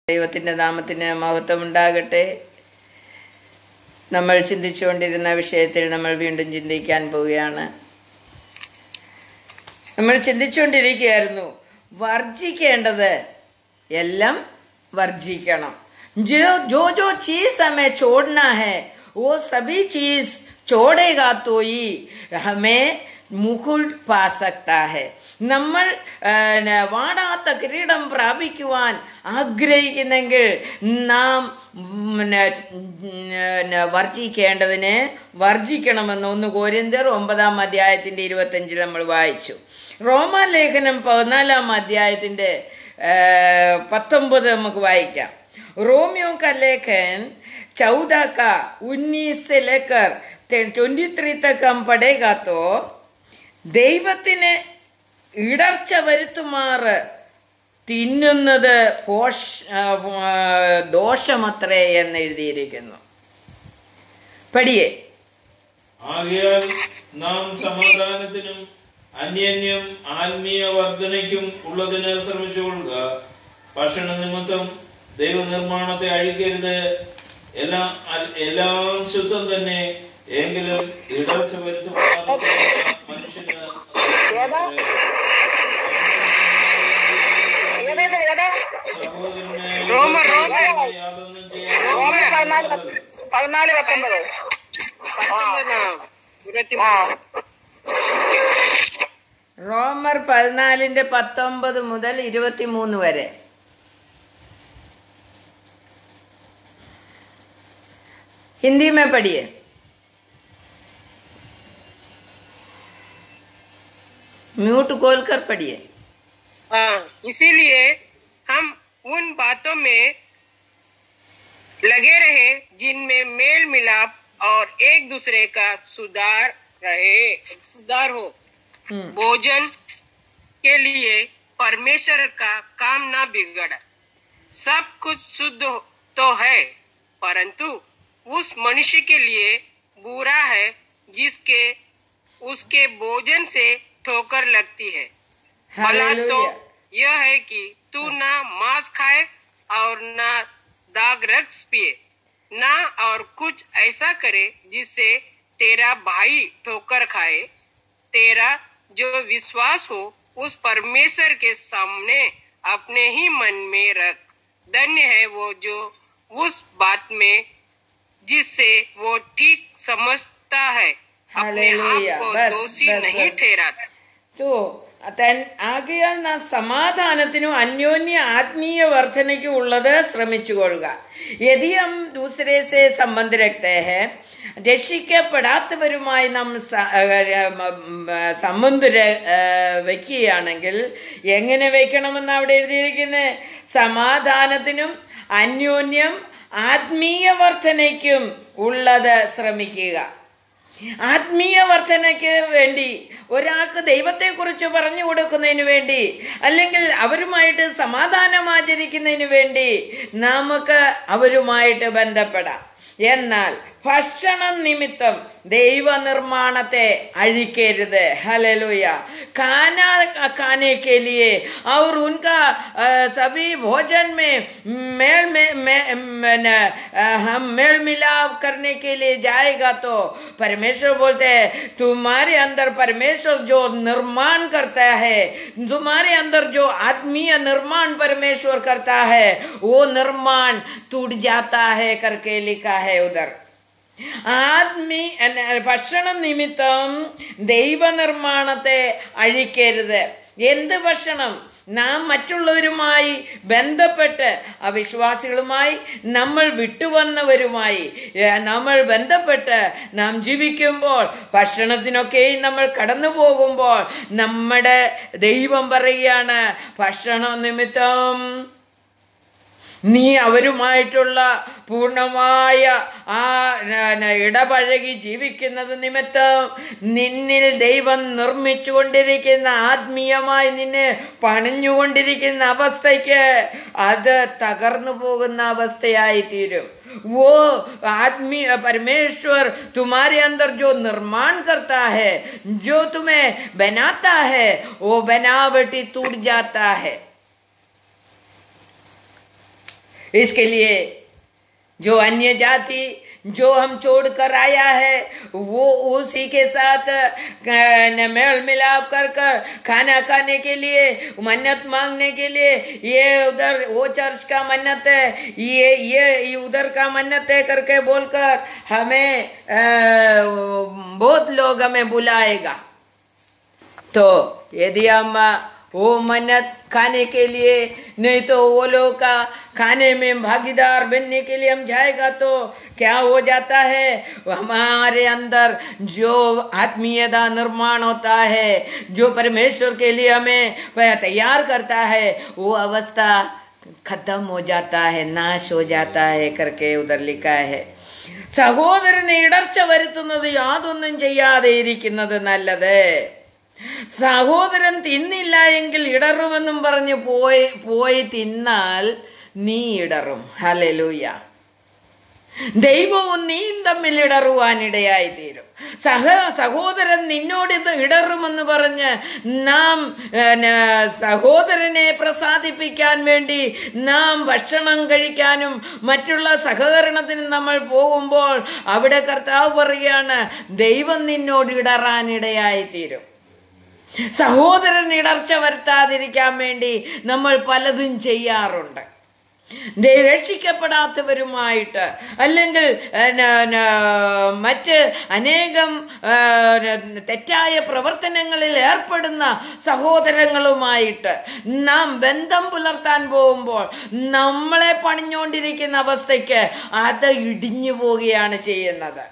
ദൈവത്തിൻ്റെ നാമത്തിന് മഹത്വമുണ്ടാകട്ടെ. നമ്മൾ ചിന്തിച്ചുകൊണ്ടിരുന്ന വിഷയത്തിൽ നമ്മൾ വീണ്ടും ചിന്തിക്കാൻ പോവുകയാണ്. നമ്മൾ ചിന്തിച്ചുകൊണ്ടിരിക്കുകയായിരുന്നു, വർജിക്കേണ്ടത് എല്ലാം വർജിക്കണം. जो चीज़ हमें छोड़ना है वो सभी चीज़ छोड़ेगा तो ही हमें മുകുട് പാ സക്താ ഹെ. നമ്മൾ വാടാത്ത കിരീടം പ്രാപിക്കുവാൻ ആഗ്രഹിക്കുന്നെങ്കിൽ നാം വർജിക്കേണ്ടതിനെ വർജിക്കണമെന്ന് 1 കൊരിന്ത്യർ 9 അധ്യായത്തിൻ്റെ 25 നമ്മൾ വായിച്ചു. റോമാലേഖനം 14 അധ്യായത്തിൻ്റെ 19 നമുക്ക് വായിക്കാം. रोमियो का लेखन 14 का 19 से लेकर 23 तक हम पढ़ेगा तो ദൈവത്തിന് ഇടർച്ച വരുത്തുമാറ് തിന്നുന്നത് ദോഷമത്രേ എന്ന് എഴുതിയിരിക്കുന്നു. പഠിയേ. ആകയാൽ നാം സമാധാനത്തിനും അന്യോന്യം ആത്മീയ വർധനയ്ക്കും ഉള്ളതിന് ശ്രമിച്ചുകൊള്ളുക. ഭക്ഷണ നിമിത്തം ദൈവനിർമ്മാണത്തെ അഴിക്കരുത്. എല്ലാം ശുദ്ധം തന്നെ, എങ്കിലും ഇടർച്ച വരുത്തുന്ന മനുഷ്യന് സഹോദരനെ യാതൊന്നും ചെയ്യാൻ. റോമർ 14:19 മുതൽ 23 വരെ. हिंदी में पढ़िए. म्यूट खोल कर पढ़िए. इसीलिए हम उन बातों में लगे रहे जिनमें मेल मिलाप और एक दूसरे का सुधार हो. भोजन के लिए परमेश्वर का काम ना बिगड़. सब कुछ शुद्ध तो है, परंतु उस मनुष्य के लिए बुरा है जिसके उसके भोजन से ठोकर लगती है. भला तो यह है कि तू ना मांस खाए और ना दाग रक्स पिए, ना और कुछ ऐसा करे जिससे तेरा भाई ठोकर खाए. तेरा जो विश्वास हो उस परमेश्वर के सामने अपने ही मन में रख. धन्य है वो जो उस बात में जिससे वो ठीक समझता है अपने आप को दोषी नहीं ठहराता. तो ആകയാൽ നാം സമാധാനത്തിനും അന്യോന്യ ആത്മീയ വർധനയ്ക്കും ഉള്ളത് ശ്രമിച്ചുകൊള്ളുക. യദി ഹം ദൂസരെ സെ സംബന്ധ രഖ്തേ ഹൈ, രക്ഷിക്കപ്പെടാത്തവരുമായി നാം സംബന്ധ വയ്ക്കുകയാണെങ്കിൽ എങ്ങനെ വയ്ക്കണമെന്ന് അവിടെ എഴുതിയിരിക്കുന്നത്? സമാധാനത്തിനും അന്യോന്യം ആത്മീയ വർധനയ്ക്കും ഉള്ളത് ശ്രമിക്കുക. ആത്മീയ വർധനയ്ക്ക് വേണ്ടി ഒരാൾക്ക് ദൈവത്തെക്കുറിച്ച് പറഞ്ഞു കൊടുക്കുന്നതിന് വേണ്ടി, അല്ലെങ്കിൽ അവരുമായിട്ട് സമാധാനം ആചരിക്കുന്നതിന് വേണ്ടി നമുക്ക് അവരുമായിട്ട് ബന്ധപ്പെടാം. എന്നാൽ ഭക്ഷണം നിമിത്തം ദൈവനിർമ്മാണത്തെ അഴിക്കരുത്. ഹല്ലേലൂയ. खाने के लिए और उनका सभी भोजन में हम मेल मिलाप करने के लिए जाएगा तो परमेश्वर बोलते हैं तुम्हारे अंदर परमेश्वर जो निर्माण करता है, तुम्हारे अंदर जो आत्मीय निर्माण परमेश्वर करता है वो निर्माण टूट जाता है करके लिखा है उधर. ഭക്ഷണ നിമിത്തം ദൈവനിർമ്മാണത്തെ അഴിക്കരുത്. എന്ത് ഭക്ഷണം? നാം മറ്റുള്ളവരുമായി ബന്ധപ്പെട്ട് അവിശ്വാസികളുമായി നമ്മൾ വിട്ടുവന്നവരുമായി നമ്മൾ ബന്ധപ്പെട്ട് നാം ജീവിക്കുമ്പോൾ, ഭക്ഷണത്തിനൊക്കെയും നമ്മൾ കടന്നു പോകുമ്പോൾ നമ്മുടെ ദൈവം പറയുകയാണ്, ഭക്ഷണ നിമിത്തം നീ അവരുമായിട്ടുള്ള പൂർണ്ണമായ ആ ഇടപഴകി ജീവിക്കുന്നത് നിമിത്തം നിന്നിൽ ദൈവം നിർമ്മിച്ചു കൊണ്ടിരിക്കുന്ന ആത്മീയമായി നിന്നെ പണിഞ്ഞുകൊണ്ടിരിക്കുന്ന അവസ്ഥയ്ക്ക് അത് തകർന്നു പോകുന്ന അവസ്ഥയായി തീരും. वो आदमी परमेश्वर तुम्हारे अंदर जो निर्माण करता है, जो तुम्हें बनाता है, वो बनावटी टूट जाता है. इसके लिए जो अन्य जाति जो हम छोड़ कर आया है वो उसी के साथ मेल मिलाप कर खाना खाने के लिए, मन्नत मांगने के लिए, ये उधर वो चर्च का मन्नत है, ये उधर का मन्नत है करके बोलकर हमें बहुत लोग हमें बुलाएगा। तो यदि हम वो मन्नत खाने के लिए नहीं तो वो लोग का खाने में भागीदार बनने के लिए हम जाएगा तो क्या हो जाता है, हमारे अंदर जो आत्मीयता निर्माण होता है, जो परमेश्वर के लिए हमें तैयार करता है, वो अवस्था खत्म हो जाता है, नाश हो जाता है करके उधर लिखा है। സഹോദരനെ ഇടർച്ച വരുത്തുന്നത് യാതൊന്നും ചെയ്യാതെ ഇരിക്കുന്നത് നല്ലത്. സഹോദരൻ തിന്നില്ല എങ്കിൽ ഇടറുമെന്നും പറഞ്ഞ് പോയി തിന്നാൽ നീ ഇടറും. ഹല്ലേലൂയ. ദൈവവും നീയും തമ്മിൽ ഇടറുവാനിടയായി തീരും. സഹോദരൻ നിന്നോട് ഇത് ഇടറുമെന്ന് പറഞ്ഞ് നാം സഹോദരനെ പ്രസാദിപ്പിക്കാൻ വേണ്ടി നാം ഭക്ഷണം കഴിക്കാനും മറ്റുള്ള സഹകരണത്തിന് നമ്മൾ പോകുമ്പോൾ അവിടെ കർത്താവ് പറയുകയാണ്, ദൈവം നിന്നോട് ഇടറാനിടയായി തീരും. സഹോദരൻ ഇടർച്ച വരുത്താതിരിക്കാൻ വേണ്ടി നമ്മൾ പലതും ചെയ്യാറുണ്ട്. രക്ഷിക്കപ്പെടാത്തവരുമായിട്ട് അല്ലെങ്കിൽ മറ്റ് അനേകം തെറ്റായ പ്രവർത്തനങ്ങളിൽ ഏർപ്പെടുന്ന സഹോദരങ്ങളുമായിട്ട് നാം ബന്ധം പുലർത്താൻ പോകുമ്പോൾ നമ്മളെ പണിഞ്ഞുകൊണ്ടിരിക്കുന്ന അവസ്ഥയ്ക്ക് അത് ഇടിഞ്ഞു പോവുകയാണ് ചെയ്യുന്നത്.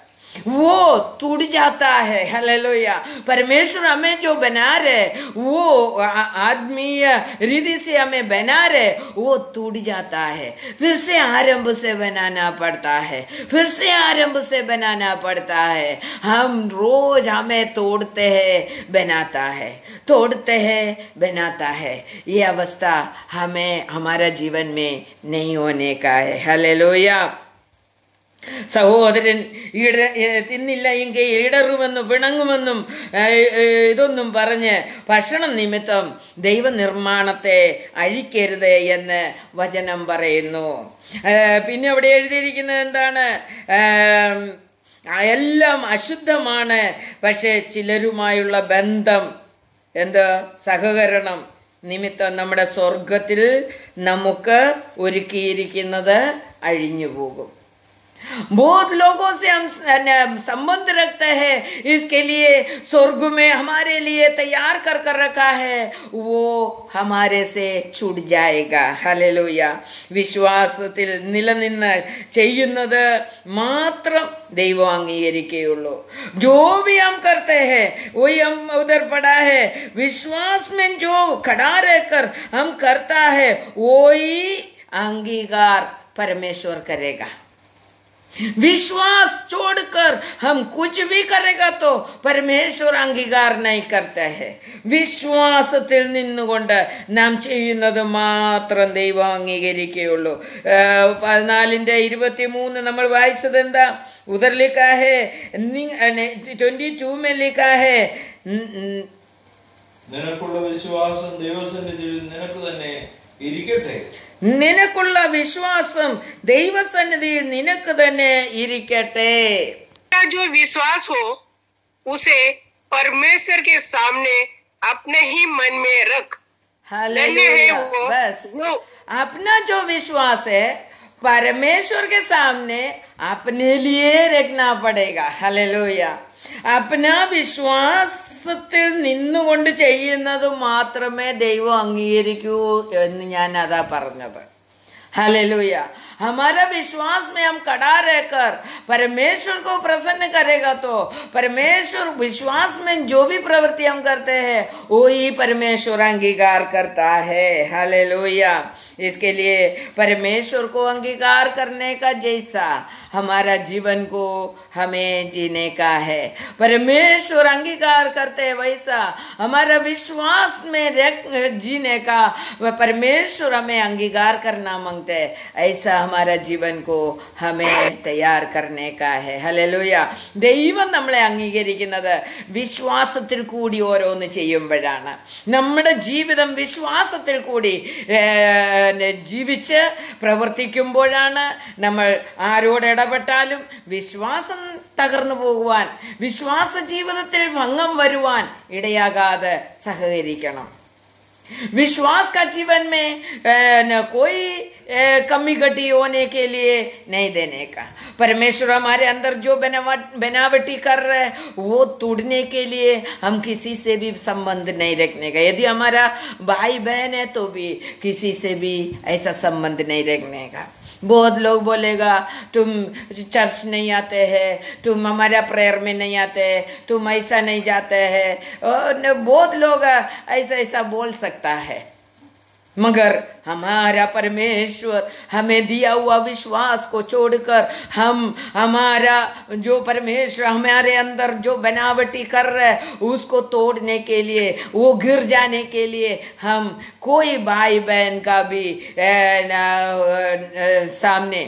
वो टूट जाता है. हालेलुया. परमेश्वर हमें जो बना रहे वो आदमीय रीति से हमें बना रहे वो टूट जाता है. फिर से आरंभ से बनाना पड़ता है, फिर से आरंभ से बनाना पड़ता है. हम रोज हमें तोड़ते हैं बनाता है, तोड़ते हैं बनाता है. ये अवस्था हमें हमारा जीवन में नहीं होने का है. हालेलुया. സഹോദരൻ തിന്നില്ല എങ്കിൽ ഇടറുമെന്നും പിണങ്ങുമെന്നും ഇതൊന്നും പറഞ്ഞ് ഭക്ഷണം നിമിത്തം ദൈവനിർമ്മാണത്തെ അഴിക്കരുത് എന്ന് വചനം പറയുന്നു. പിന്നെ അവിടെ എഴുതിയിരിക്കുന്നത് എന്താണ്? എല്ലാം അശുദ്ധമാണ്, പക്ഷെ ചിലരുമായുള്ള ബന്ധം സഹകരണം നിമിത്തം നമ്മുടെ സ്വർഗത്തിൽ നമുക്ക് ഒരുക്കിയിരിക്കുന്നത് അഴിഞ്ഞു പോകും. बहुत लोगों से हम संबंध रखते हैं, इसके लिए स्वर्ग में हमारे लिए तैयार कर रखा है, वो हमारे से छूट जाएगा. हालेलुया. വിശ്വാസത്തിൽ നിലനിന്ന് ചെയ്യുന്നത് മാത്രം ദൈവം അംഗീകരിക്കുകയുള്ളൂ. जो भी हम करते हैं वही हम उधर पढ़ा है, विश्वास में जो खड़ा रहकर हम करता है वही अंगीकार परमेश्वर करेगा. विश्वास छोड़कर हम कुछ भी करेगा तो परमेश्वर अंगीकार नहीं करता है. വിശ്വാസത്തിൽ നിന്നുകൊണ്ട് നാം ചെയ്യുന്നത് മാത്രം ദൈവം അംഗീകരിക്കുകയുള്ളൂ. 14:23 നമ്മൾ വായിച്ചത് എന്താ? ഉധർ ലിഖാ ഹേ 22 में लिखा है, നിനക്കുള്ള വിശ്വാസം ദൈവസന്നിധിയിൽ നിനക്ക് തന്നെ ഇരിക്കട്ടെ. നിനക്കുള്ള വിശ്വാസം ദൈവസന്നിധിയിൽ നിനക്ക് തന്നെ ഇരിക്കട്ടെ. जो विश्वास हो उसे परमेश्वर के सामने अपने ही मन में रख. हालेलुया. बस अपना जो विश्वास है परमेश्वर के सामने अपने लिए रखना पड़ेगा. हालेलुया. अपना വിശ്വാസത്തിൽ നിന്നുകൊണ്ട് ചെയ്യുന്നത് മാത്രമേ ദൈവം അംഗീകരിക്കൂ എന്ന് ഞാൻ അതാ പറഞ്ഞത്. हालेलुया. हमारा विश्वास में हम खड़ा रहकर परमेश्वर को प्रसन्न करेगा तो परमेश्वर विश्वास में जो भी प्रवृत्ति हम करते हैं वो ही परमेश्वर अंगीकार करता है. हालेलुया. इसके लिए परमेश्वर को अंगीकार करने का जैसा हमारा जीवन को हमें जीने का है. परमेश्वर अंगीकार करते वैसा हमारा विश्वास में जीने का परमेश्वर हमें अंगीकार करना मांगते. ऐसा हमारा जीवन को हमें तैयार करने का है. हालेलुया. ദൈവം നമ്മളെ അംഗീകരിക്കുന്നത് വിശ്വാസത്തിൽ കൂടി ഓരോന്ന് ചെയ്യുമ്പോഴാണ്. നമ്മുടെ ജീവിതം വിശ്വാസത്തിൽ കൂടി ജീവിച്ച് പ്രവർത്തിക്കുമ്പോഴാണ് നമ്മൾ ആരോട് ഇടപെട്ടാലും വിശ്വാസം തകർന്നു പോകുവാൻ, വിശ്വാസ ജീവിതത്തിൽ ഭംഗം വരുവാൻ ഇടയാകാതെ സഹകരിക്കണം. विश्वास का जीवन में कोई कमी घटी होने के लिए नहीं देने का. परमेश्वर हमारे अंदर जो बनावटी कर रहे हैं वो तोड़ने के लिए हम किसी से भी संबंध नहीं रखने का. यदि हमारा भाई बहन है तो भी किसी से भी ऐसा संबंध नहीं रखने का. बहुत लोग बोलेगा तुम चर्च नहीं आते हैं, तुम हमारा प्रेयर में नहीं आते, तुम ऐसा नहीं जाते हैं. बहुत लोग ऐसा बोल सकता है, मगर हमारा परमेश्वर हमें दिया हुआ विश्वास को छोड़कर हम हमारा जो परमेश्वर हमारे अंदर जो बनावटी कर रहे उसको तोड़ने के लिए, वो गिर जाने के लिए हम कोई भाई बहन का भी सामने,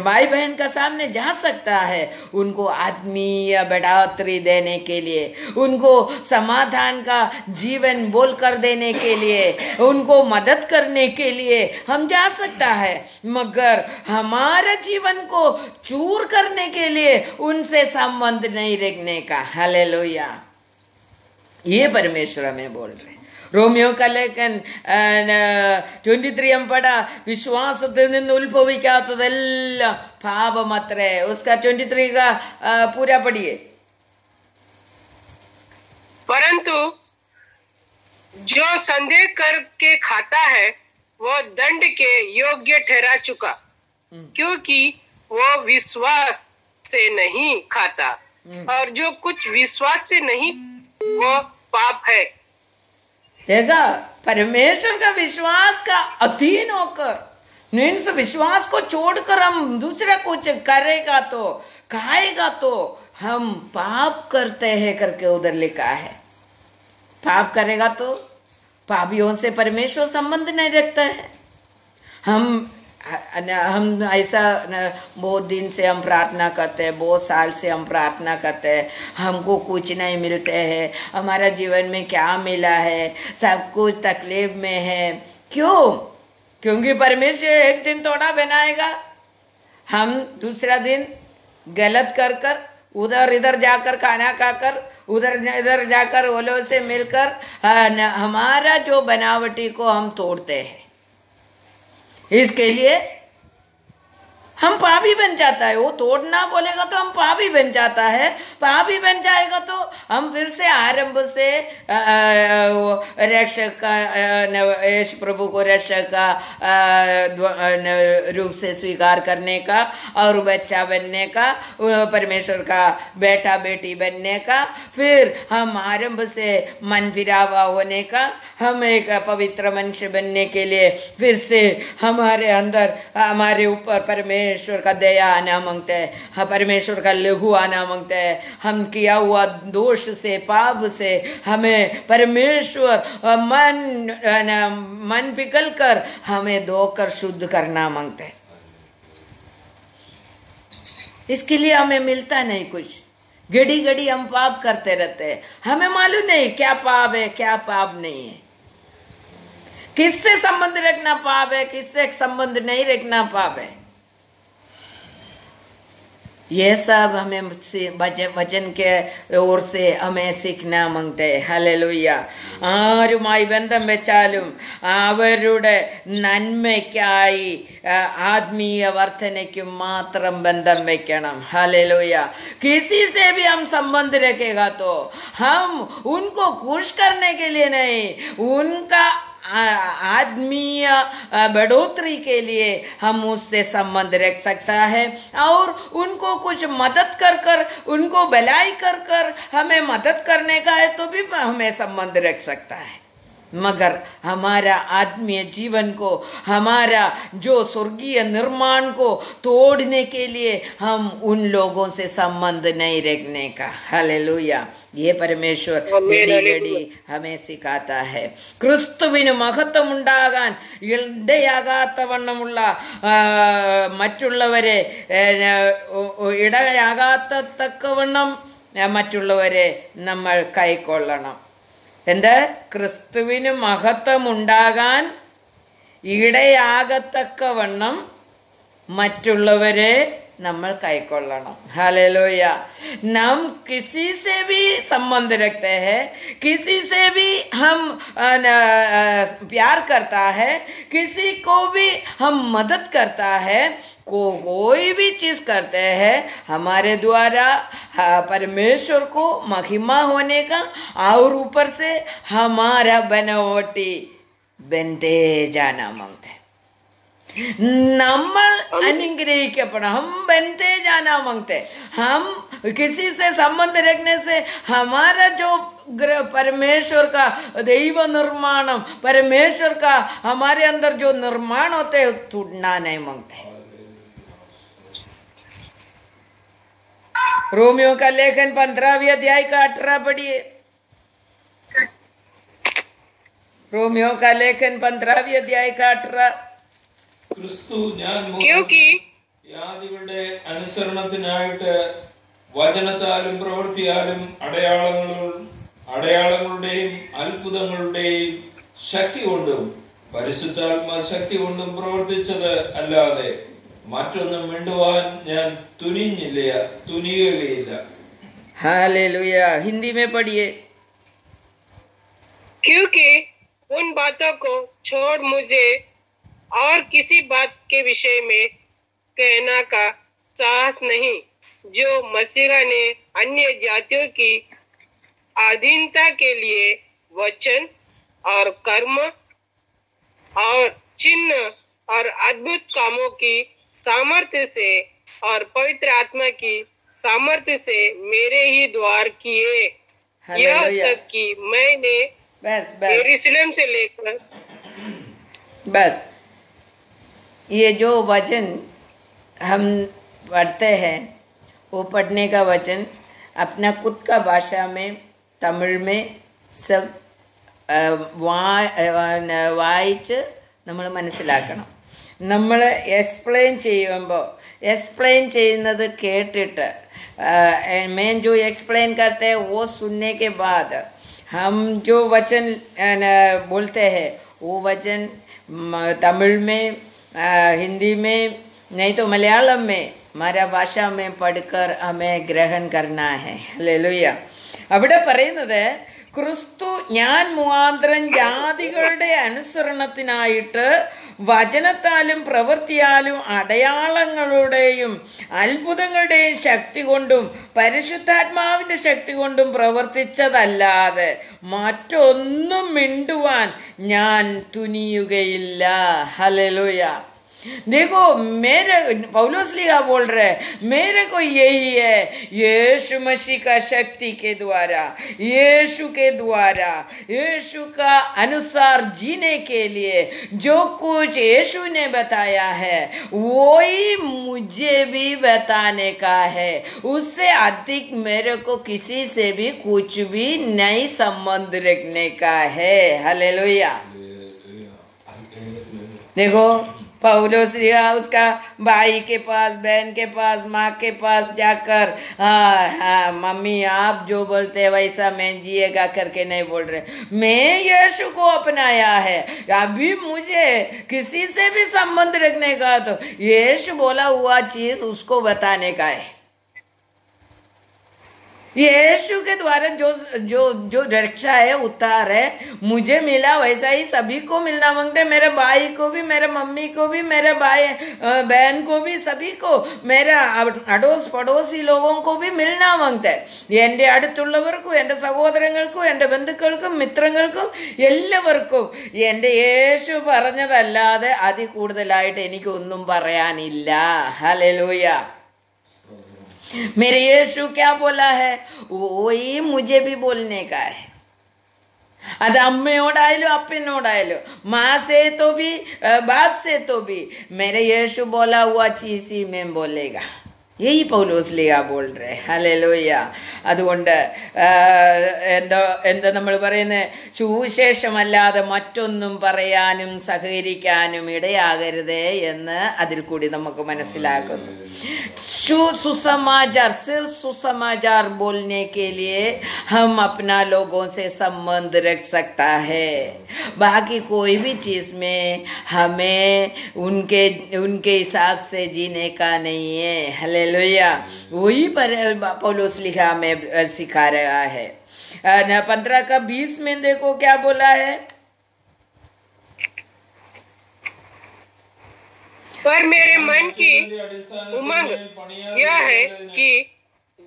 भाई बहन का सामने जा सकता है. उनको आत्मीय बढ़ोतरी देने के लिए, उनको समाधान का जीवन बोल कर देने के लिए, उनको मदद करने के लिए हम जा सकता है, मगर हमारा जीवन को चूर करने के लिए उनसे संबंध नहीं रखने का. हालेलुया. ये परमेश्वर हमें बोल रहे. रोमियो का लेखन 23 हम पढ़ा, വിശ്വാസത്തിൽ നിന്ന് ഉത്ഭവിക്കാത്തതെല്ലാം പാപമത്രേ. उसका 23 का पूरा पढ़िए. परंतु जो संदेह करके खाता है वो दंड के योग्य ठहरा चुका, क्योंकि वो विश्वास से नहीं खाता, और जो कुछ विश्वास से नहीं वो पाप है. देखा, परमेश्वर का विश्वास का अधीन होकर, मीन्स विश्वास को छोड़कर हम दूसरा कुछ करेगा तो, खाएगा तो हम पाप करते हैं करके उधर लिखा है. पाप करेगा तो पापियों से परमेश्वर संबंध नहीं रखता है. हम ऐसा बहुत दिन से हम प्रार्थना करते हैं, बहुत साल से हम प्रार्थना करते हैं, हमको कुछ नहीं मिलते हैं, हमारा जीवन में क्या मिला है, सब कुछ तकलीफ में है. क्यों? क्योंकि परमेश्वर एक दिन थोड़ा बनाएगा, हम दूसरा दिन गलत कर उधर इधर जाकर खाना खाकर उधर इधर जाकर ओलों से मिलकर हमारा जो बनावटी को हम तोड़ते हैं. इसके लिए हम पापी बन जाता है. वो तोड़ना बोलेगा तो हम पापी बन जाता है. पापी बन जाएगा तो हम फिर से आरंभ से रक्षक का, यीशु प्रभु को रक्षक का रूप से स्वीकार करने का और बच्चा बनने का, परमेश्वर का बेटा बेटी बनने का, फिर हम आरंभ से मन फिरावा होने का, हम एक पवित्र मनुष्य बनने के लिए फिर से हमारे अंदर हमारे ऊपर परमेश्वर का दया आना मांगते हैं, परमेश्वर का लघु आना मांगते हैं. हम किया हुआ दोष से, पाप से हमें परमेश्वर मन पिघल कर हमें धोकर शुद्ध करना मांगते हैं. इसके लिए हमें मिलता नहीं कुछ. घड़ी घड़ी हम पाप करते रहते हैं, हमें मालूम नहीं क्या पाप है क्या पाप नहीं है, किससे संबंध रखना पाप है, किससे संबंध नहीं रखना पाप है. ये सब हमें वचन के ओर से हमें सीखना मांगते हैं. ഹല്ലേലൂയ. ആരുമായി ബന്ധം വെച്ചാലും അവരുടെ നന്മയ്ക്കായി ആത്മീയ വർധനയ്ക്ക് മാത്രം ബന്ധം വെക്കണം. ഹല്ലേലൂയ. किसी से भी हम संबंध रखेगा तो हम उनको खुश करने के लिए नहीं, उनका आत्मीय बढ़ोतरी के लिए हम उससे संबंध रख सकता है, और उनको कुछ मदद कर उनको भलाई कर हमें मदद करने का है तो भी हमें संबंध रख सकता है. मगर हमारा आत्मीय जीवन को, हमारा जो स्वर्गीय निर्माण को तोड़ने के लिए हम उन लोगों से संबंध नहीं रखने का. हालेलुया. ये परमेश्वर घड़ी हमें सिखाता है. ക്രിസ്തുവിന് മഹത്വമുണ്ടാകാൻ ഇടയാകാത്തവണ്ണമുള്ള മറ്റുള്ളവരെ ഇടയാകാത്തക്കവണ്ണം മറ്റുള്ളവരെ നമ്മൾ കൈക്കൊള്ളണം. എന്താ? ക്രിസ്തുവിന് മഹത്വമുണ്ടാകാൻ ഇടയാകത്തക്കവണ്ണം മറ്റുള്ളവരെ നമ്മൾ കൈക്കൊള്ളണം. हालेलुया. हम किसी से भी संबंध रखते हैं, किसी से भी हम प्यार करता है, किसी को भी हम मदद करता है, कोई भी चीज करते हैं हमारे द्वारा परमेश्वर को महिमा होने का और ऊपर से हमारा बनावटी बनते जाना मांगते हैं. നമ്മൾ അനുഗ്രഹിക്കപ്പെടാം. हम बनते जाना मांगते. हम किसी से संबंध रखने से हमारा जो परमेश्वर का दैव निर्माण, परमेश्वर का हमारे अंदर जो निर्माण होते हैं टूटना नहीं मांगते. रोमियो का लेखन 15वें अध्याय का 18 पढ़िए. रोमियो का लेखन 15वें अध्याय का 18. ക്രിസ്തു ഞാൻ क्योंकि യാതികളുടെ അനുസരണത്തിനായിട്ട് വചനത്താലും പ്രവൃത്തിയാലും അടയാളങ്ങളുടെയും അത്ഭുതങ്ങളുടെയും ശക്തി കൊണ്ടും പരിശുദ്ധാത്മ ശക്തി കൊണ്ടും പ്രവർത്തിച്ചത് അല്ലാതെ മറ്റൊന്നും മിണ്ടുവാൻ ഞാൻ തുനിയുകയില്ല. हालेलुया. हिंदी में पढ़िए. क्योंकि उन बातों को छोड़ मुझे और किसी बात के विषय में कहना का साहस नहीं, जो मसीहा ने अन्य जातियों की अधीनता के लिए वचन और कर्म और चिन्ह और अद्भुत कामों की सामर्थ्य से और पवित्र आत्मा की सामर्थ्य से मेरे ही द्वार किए, यह तक कि मैंने यरूशलेम से लेकर बस ये जो वचन हम पढ़ते हैं वो पढ़ने का वचन अपना खुद का भाषा में तमिल में सब വായിച്ച് നമ്മൾ മനസ്സിലാക്കണം. നമ്മൾ എക്സ്പ്ലെയിൻ ചെയ്യുന്നത് കേട്ടിട്ട് मैं जो एक्सप्लेन करते हैं वो सुनने के बाद हम जो वचन बोलते हैं वो वचन तमिल में, हिंदी में, नहीं तो मलयालम में, हमारा भाषा में पढ़कर हमें ग्रहण करना है. हालेलुया. അവിടെ പറയുന്നത് ക്രിസ്തു ഞാൻ മുഖാന്തരം ജാതികളുടെ അനുസരണത്തിനായിട്ട് വചനത്താലും പ്രവൃത്തിയാലും അടയാളങ്ങളുടെയും അത്ഭുതങ്ങളുടെയും ശക്തി കൊണ്ടും പരിശുദ്ധാത്മാവിന്റെ ശക്തി കൊണ്ടും പ്രവർത്തിച്ചതല്ലാതെ മറ്റൊന്നും മിണ്ടുവാൻ ഞാൻ തുനിയുകയില്ല. ഹല്ലേലൂയ. देखो मेरे पौलुस लिखा बोल रहे मेरे को यही है, यीशु मसीह का शक्ति के द्वारा, यीशु के द्वारा, यीशु का अनुसार जीने के लिए जो कुछ यीशु ने बताया है वही मुझे भी बताने का है. उससे अधिक मेरे को किसी से भी कुछ भी नहीं संबंध रखने का है. हालेलुया. देखो पौलुस उसका भाई के पास, बहन के पास, माँ के पास जाकर मम्मी आप जो बोलते हैं वैसा मैं जिएगा करके नहीं बोल रहे. मैं यीशु को अपनाया है. अभी मुझे किसी से भी संबंध रखने का तो यीशु बोला हुआ चीज उसको बताने का है. यीशु के द्वारा जो जो जो रक्षा है, उतार है, मुझे मिला वैसा ही सभी को मिलना मांगते. मेरे भाई को भी, मेरे मम्मी को भी, मेरे भाई बहन को भी, सभी को, मेरे अड़ोस पड़ोसी लोगों को भी मिलना मांगते. എൻ്റെ അടുത്തുള്ളവർക്കും എൻ്റെ സഹോദരങ്ങൾക്കും എൻ്റെ ബന്ധുക്കൾക്കും മിത്രങ്ങൾക്കും എല്ലാവർക്കും എൻ്റെ യേശു പറഞ്ഞതല്ലാതെ അതിൽ കൂടുതലായിട്ട് എനിക്കൊന്നും പറയാനില്ല. ഹല്ലേലൂയ. मेरे यीशु क्या बोला है वही मुझे भी बोलने का है. അത് അമ്മയോടായാലും അപ്പനോടായാലും माँ से तो भी बाप से तो भी मेरे यीशु बोला हुआ चीज ही मैं बोलेगा. यही പൗലോസ് ലിയ बोल रहे ഹല്ലേലൂയ. അതുകൊണ്ട് എന്താ നമ്മൾ പറയുന്നത്, സുവിശേഷമല്ലാതെ മറ്റൊന്നും പറയാനും സഹകരിക്കാനും ഇടയാകരുതേ എന്ന് അതിൽ കൂടി നമുക്ക് മനസ്സിലാക്കുന്നു. सुसमाचार सिर्फ सुसमाचार बोलने के लिए हम अपना लोगों से संबंध रख सकता है, बाकी कोई भी चीज में हमें उनके हिसाब से जीने का नहीं है. हालेलुया. वही पर पौलुस लिखा में सिखा रहा है. 15 का 20 में देखो क्या बोला है, पर मेरे मन की उमंग यह है कि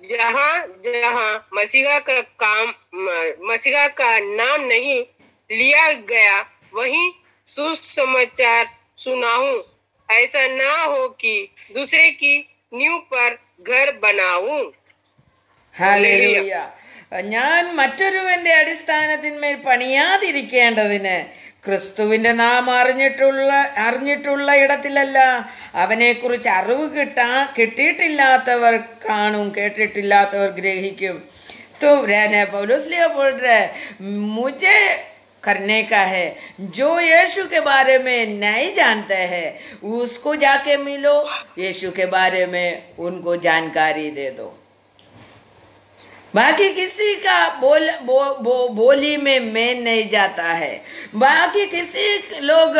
जहाँ जहाँ मसीहा का नाम नहीं लिया गया वहीं सुसमाचार सुनाऊं, ऐसा ना हो कि दूसरे की नींव पर घर बनाऊं. ഹല്ലേലൂയ. ഞാൻ മറ്റൊരുവന്റെ അടിസ്ഥാനത്തിന്മേൽ പണിയാതിരിക്കേണ്ടതിന് ക്രിസ്തുവിന്റെ നാം അറിഞ്ഞിട്ടുള്ള ഇടത്തിലല്ല, അവനെക്കുറിച്ച് അറിവ് കിട്ടിയിട്ടില്ലാത്തവർ കാണും, കേട്ടിട്ടില്ലാത്തവർ ഗ്രഹിക്കും. तो पौलुस लिया बोल रहे मुझे करने का है, जो यीशु के बारे में नहीं जानते हैं उसको जाके मिलो, यीशु के बारे में उनको जानकारी दे दो. बाकी किसी का बोली में मेन नहीं जाता है, बाकी किसी लोग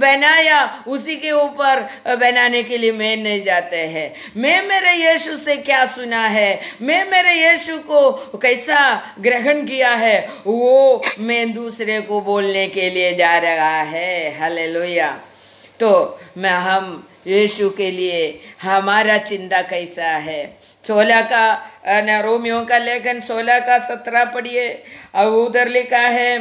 बनाया उसी के ऊपर बनाने के लिए मेन नहीं जाते हैं. मैं मेरे यीशु से क्या सुना है, मैं मेरे यीशु को कैसा ग्रहण किया है, वो मैं दूसरे को बोलने के लिए जा रहा है. हालेलुया. तो हम यीशु के लिए हमारा चिंता कैसा है. 16 का रोमियो का लेखन 16 का 17 पढ़िए. उधर लिखा है,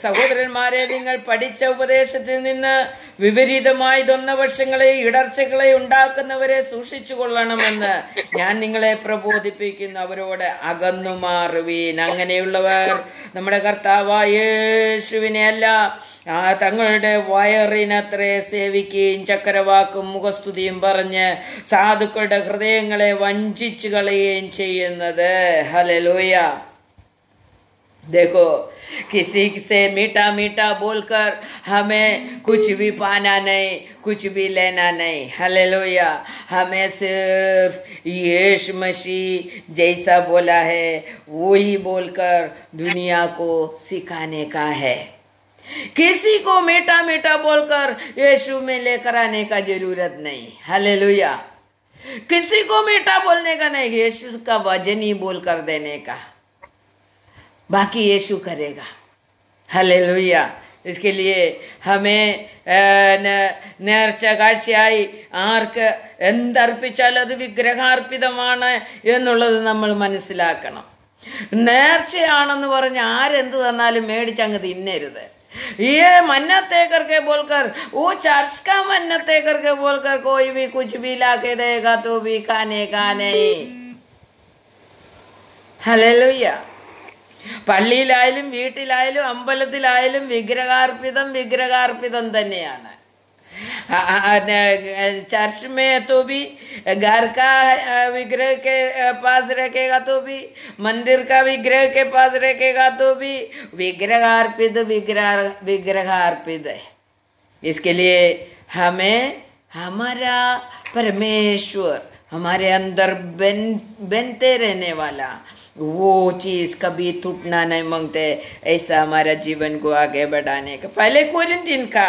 സഹോദരന്മാരെ, നിങ്ങൾ പഠിച്ച ഉപദേശത്തിൽ നിന്ന് വിപരീതമായി ദൊന്നവശങ്ങളെ ഇടർച്ചകളെ ഉണ്ടാക്കുന്നവരെ സൂക്ഷിച്ചു കൊള്ളണമെന്ന് ഞാൻ നിങ്ങളെ പ്രബോധിപ്പിക്കുന്നു. അവരോട് അകന്നു മാറുവീൻ. അങ്ങനെയുള്ളവർ നമ്മുടെ കർത്താവായ യേശുവിനെ അല്ല തങ്ങളുടെ വയറിനത്രേ സേവിക്കുകയും ചക്കരവാക്കും മുഖസ്തുതിയും പറഞ്ഞ് സാധുക്കളുടെ ഹൃദയങ്ങളെ വഞ്ചിച്ചു കളയുകയും ചെയ്യുന്നത്. ഹല്ലേലൂയ. देखो, किसी से मीठा मीठा बोलकर हमें कुछ भी पाना नहीं, कुछ भी लेना नहीं. हालेलुया. हमें सिर्फ यीशु मसीह जैसा बोला है वही बोलकर दुनिया को सिखाने का है. किसी को मीठा मीठा बोलकर यीशु में लेकर आने का जरूरत नहीं. हालेलुया. किसी को मीठा बोलने का नहीं, यीशु का वजन ही बोल कर देने का, बाकी यीशु करेगा. हालेलुया. इसके लिए हमें നേർച്ച കാഴ്ചയായി ആർക്ക് എന്തർപ്പിച്ചാലും അത് വിഗ്രഹാർപ്പിതമാണ് എന്നുള്ളത് നമ്മൾ മനസ്സിലാക്കണം. നേർച്ചയാണെന്ന് പറഞ്ഞ് ആരെന്ത് തന്നാലും മേടിച്ചങ്ങ് തിന്നരുത്. ये मन्नते करके बोलकर, वो चर्च का मन्नते करके बोलकर कोई भी कुछ भी लाके देगा तो भी खाने का नहीं. हालेलुया. പള്ളിയിലായാലും വീട്ടിലായാലും അമ്പലത്തിലായാലും വിഗ്രഹാർപ്പിതം തന്നെയാണ്. चर्च में तो भी घर का विग्रह के पास रखेगा तो भी, मंदिर का विग्रह के पास रखेगा तो भी विग्रहार्पित है. इसके लिए हमें हमारा परमेश्वर हमारे अंदर बनते रहने वाला वो चीज कभी टूटना नहीं मांगते. ऐसा हमारा जीवन को आगे बढ़ाने का. पहले कोरिन्थियन का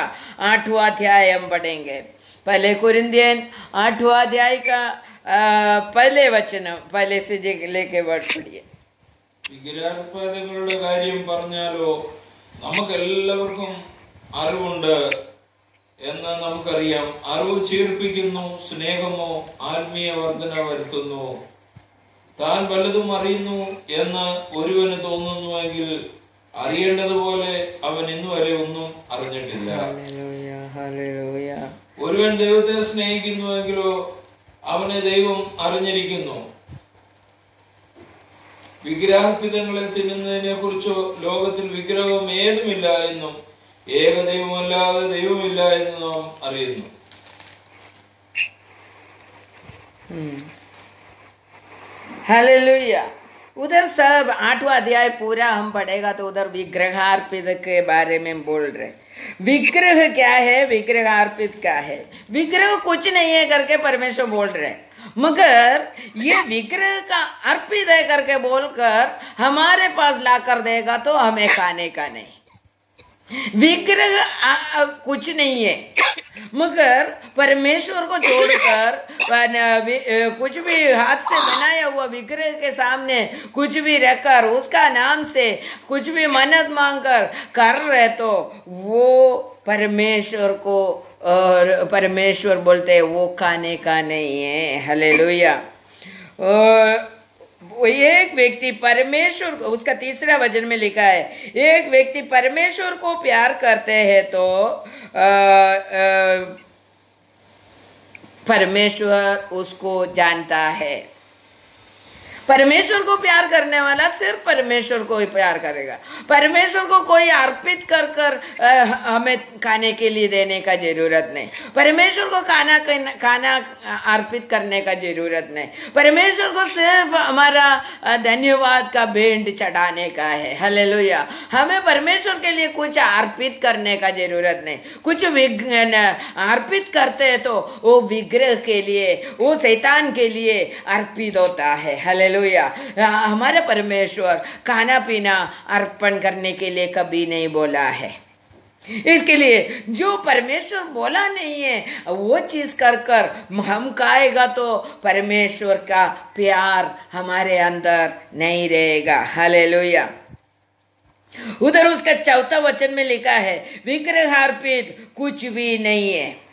8वां अध्याय हम पढ़ेंगे. पहले कोरिन्थियन 8वां अध्याय का पहले वचन पहले से लेके वर्ड पढ़िए. വിഗ്രഹാർപ്പണങ്ങളുടെ കാര്യം പറഞ്ഞാലോ നമുക്കെല്ലാവർക്കും അറിവുണ്ട് എന്ന് നമുക്കറിയാം. അറിവ് ചീർപ്പിക്കുന്നു, സ്നേഹമോ ആത്മീയ വർധന വരുത്തുന്നു. താൻ വല്ലതും അറിയുന്നു എന്ന് ഒരുവന് തോന്നുന്നുവെങ്കിൽ അറിയേണ്ടതുപോലെ അവൻ ഇന്നുവരെ ഒന്നും അറിഞ്ഞിട്ടില്ല. ഒരുവൻ ദൈവത്തെ സ്നേഹിക്കുന്നുവെങ്കിലോ അവനെ ദൈവം അറിഞ്ഞിരിക്കുന്നു. വിഗ്രഹാർപ്പിതങ്ങളെ തിന്നുന്നതിനെ കുറിച്ചോ ലോകത്തിൽ വിഗ്രഹം ഏതുമില്ല എന്നും ഏകദൈവമല്ലാതെ ദൈവമില്ല എന്നും നാം അറിയുന്നു. हालेलुया। उधर सब 8वां अध्याय पूरा हम पढ़ेगा तो उधर विग्रहार्पित के बारे में बोल रहे। विग्रह क्या है, विग्रहार्पित क्या है? विग्रह कुछ नहीं है करके परमेश्वर बोल रहे, मगर ये विग्रह का अर्पित है करके बोलकर हमारे पास ला कर देगा तो हमें खाने का नहीं। विग्रह कुछ नहीं है, मगर परमेश्वर को छोड़कर कुछ भी हाथ से बनाया हुआ विग्रह के सामने कुछ भी रखकर उसका नाम से कुछ भी मन्नत मांगकर कर रहे तो वो परमेश्वर को, और परमेश्वर बोलते हैं वो खाने का नहीं है। हालेलुया। एक व्यक्ति परमेश्वर को, उसका 3रा वचन में लिखा है, एक व्यक्ति परमेश्वर को प्यार करते हैं तो परमेश्वर उसको जानता है। परमेश्वर को प्यार करने वाला सिर्फ परमेश्वर को ही प्यार करेगा। परमेश्वर को कोई अर्पित कर कर हमें खाने के लिए देने का जरूरत नहीं। परमेश्वर को खाना अर्पित करने का जरूरत नहीं। परमेश्वर को सिर्फ हमारा धन्यवाद का भेंट चढ़ाने का है। हालेलुया। हमें परमेश्वर के लिए कुछ अर्पित करने का जरूरत नहीं। कुछ अर्पित करते हैं तो वो विग्रह के लिए, वो शैतान के लिए अर्पित होता है। हालेलुया। हमारे परमेश्वर खाना पीना अर्पण करने के लिए कभी नहीं बोला है। इसके लिए जो परमेश्वर बोला नहीं है वो चीज कर कर हम खाएगा तो परमेश्वर का प्यार हमारे अंदर नहीं रहेगा। हालेलुया। उधर उसका 4था वचन में लिखा है, विग्रह अर्पित कुछ भी नहीं है।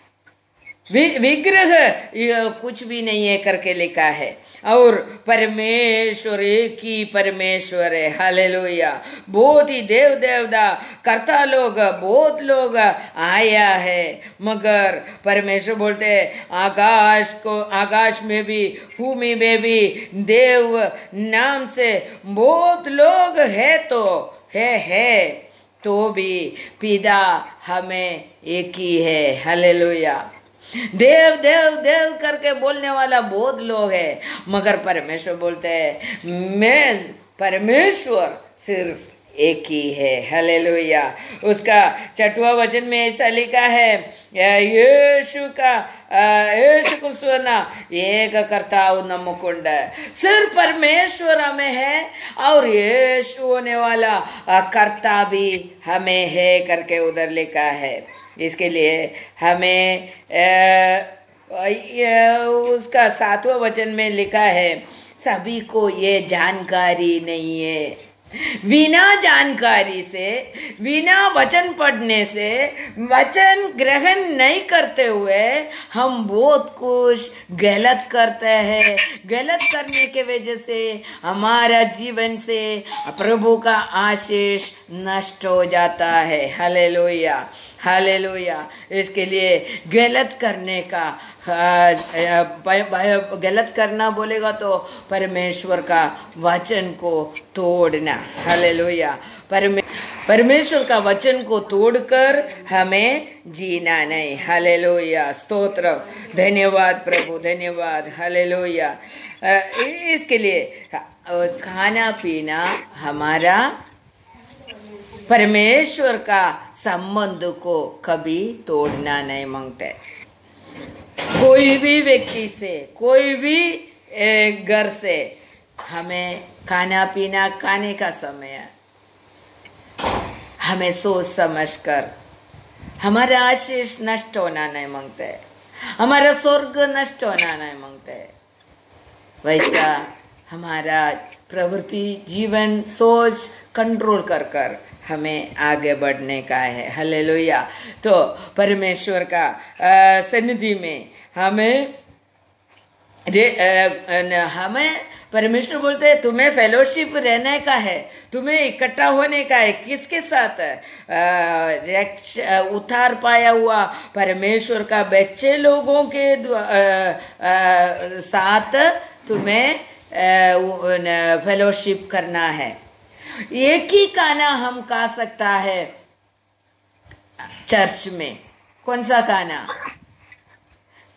विग्रह कुछ भी नहीं है करके लिखा है, और परमेश्वर एक ही परमेश्वर है। हालेलुया। बहुत ही देव देवता करता लोग, बहुत लोग आया है, मगर परमेश्वर बोलते हैं आकाश में भी, भूमि में भी देव नाम से बहुत लोग है तो भी पिता हमें एक ही है। हालेलुया। देव देव देव करके बोलने वाला बहुत लोग है, मगर परमेश्वर बोलते हैं मैं परमेश्वर सिर्फ एक ही है। हालेलुया। उसका 6वां वचन में ऐसा लिखा है, यीशु क्रिस्तु एक कर्ता नम्मुकुंड। सिर्फ परमेश्वर हमें है और यीशु होने वाला कर्ता भी हमें है करके उधर लिखा है। इसके लिए हमें उसका 7वां वचन में लिखा है, सभी को ये जानकारी नहीं है। बिना जानकारी से, बिना वचन पढ़ने से, वचन ग्रहण नहीं करते हुए हम बहुत कुछ गलत करते हैं। गलत करने के वजह से हमारा जीवन से प्रभु का आशीष नष्ट हो जाता है। हालेलुया। हालेलुया। इसके लिए गलत करने का, गलत करना बोलेगा तो परमेश्वर का वचन को तोड़ना। हालेलुया। परमेश्वर का वचन को तोड़कर हमें जीना नहीं। हालेलुया। स्तोत्र। धन्यवाद प्रभु, धन्यवाद। हालेलुया। इसके लिए खाना पीना हमारा परमेश्वर का संबंध को कभी तोड़ना नहीं मांगते। कोई भी व्यक्ति से, कोई भी घर से हमें खाना पीना खाने का समय हमें सोच समझकर हमारा आशीष नष्ट होना नहीं मांगते, हमारा स्वर्ग नष्ट होना नहीं मांगते। वैसा हमारा प्रवृत्ति, जीवन, सोच कंट्रोल कर कर हमें आगे बढ़ने का है। हालेलुया। तो परमेश्वर का सन्निधि में हमें परमेश्वर बोलते हैं तुम्हें फेलोशिप रहने का है, तुम्हें इकट्ठा होने का है। किसके साथ? उतार पाया हुआ परमेश्वर का बच्चे लोगों के साथ तुम्हें फेलोशिप करना है। एक ही खाना हम खा सकता है चर्च में। कौन सा खाना?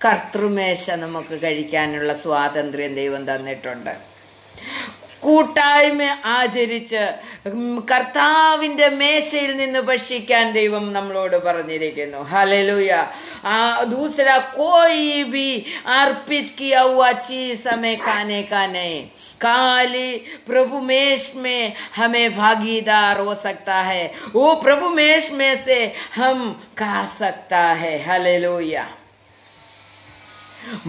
കർത്തൃമേശ നമുക്ക് കഴിക്കാനുള്ള സ്വാതന്ത്ര്യം ദൈവം തന്നിട്ടുണ്ട്. കൂട്ടായ്മ ആചരിച്ച് കർത്താവിൻ്റെ മേശയിൽ നിന്ന് ഭക്ഷിക്കാൻ ദൈവം നമ്മളോട് പറഞ്ഞിരിക്കുന്നു. ഹല്ലേലൂയ. दूसरा कोई भी अर्पित किया हुआ चीज हमें खाने का नहीं, खाली प्रभु मेष में हमें भागीदार हो सकता है, वो प्रभु मेष में से हम खा सकता है. हालेलुया.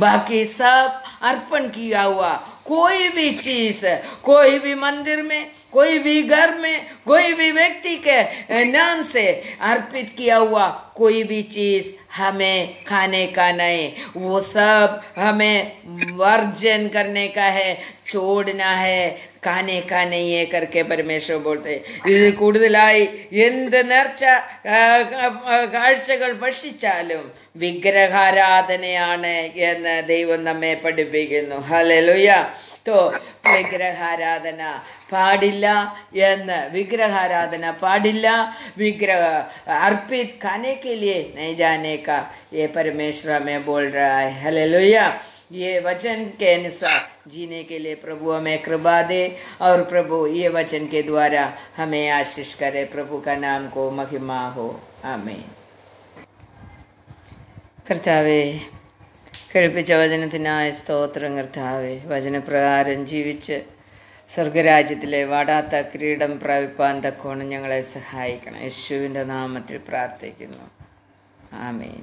बाकी सब अर्पण किया हुआ कोई भी चीज, कोई भी मंदिर में, कोई भी घर में, कोई भी व्यक्ति के नाम से अर्पित किया हुआ कोई भी चीज हमें खाने का नहीं, वो सब हमें वर्जन करने का है, छोड़ना है, खाने का नहीं है करके परमेश्वर बोलते. ഇതിൽ കൂടുതലായി എന്ത് നേർച്ച കാഴ്ചകൾ ഭക്ഷിച്ചാലും വിഗ്രഹാരാധനയാണ് എന്ന് ദൈവം നമ്മെ പഠിപ്പിക്കുന്നു. ഹല്ലേലൂയ. तो വിഗ്രഹാരാധന പാടില്ല എന്ന്, വിഗ്രഹാരാധന പാടില്ല, विग्रह अर्पित खाने के लिए नहीं जाने का ये परमेश्वर हमें बोल रहा है. हालेलुया. ये वचन के अनुसार जीने के लिए प्रभु हमें कृपा दे और प्रभु ये वचन के द्वारा हमें आशीष करे. प्रभु का नाम को महिमा हो. आमीन. കർത്താവേ, കേൾപ്പിച്ച വചനത്തിനായ സ്തോത്രം. കർത്താവേ, വചനപ്രകാരം ജീവിച്ച് സ്വർഗരാജ്യത്തിലെ വാടാത്ത കിരീടം പ്രാപിപ്പാൻ തക്കോണം ഞങ്ങളെ സഹായിക്കണം. യേശുവിൻ്റെ നാമത്തിൽ പ്രാർത്ഥിക്കുന്നു. ആമേൻ.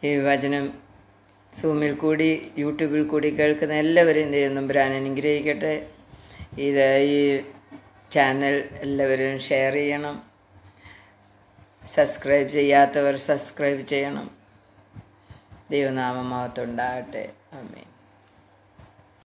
ഈ വചനം സൂമിൽ കൂടി യൂട്യൂബിൽ കൂടി കേൾക്കുന്ന എല്ലാവരെയും ദൈവം തമ്പുരാൻ അനുഗ്രഹിക്കട്ടെ. ഈ ചാനൽ എല്ലാവരും ഷെയർ ചെയ്യണം. സബ്സ്ക്രൈബ് ചെയ്യാത്തവർ സബ്സ്ക്രൈബ് ചെയ്യണം. ദൈവനാമം മഹത്വം ഉണ്ടാകട്ടെ. ആമേൻ.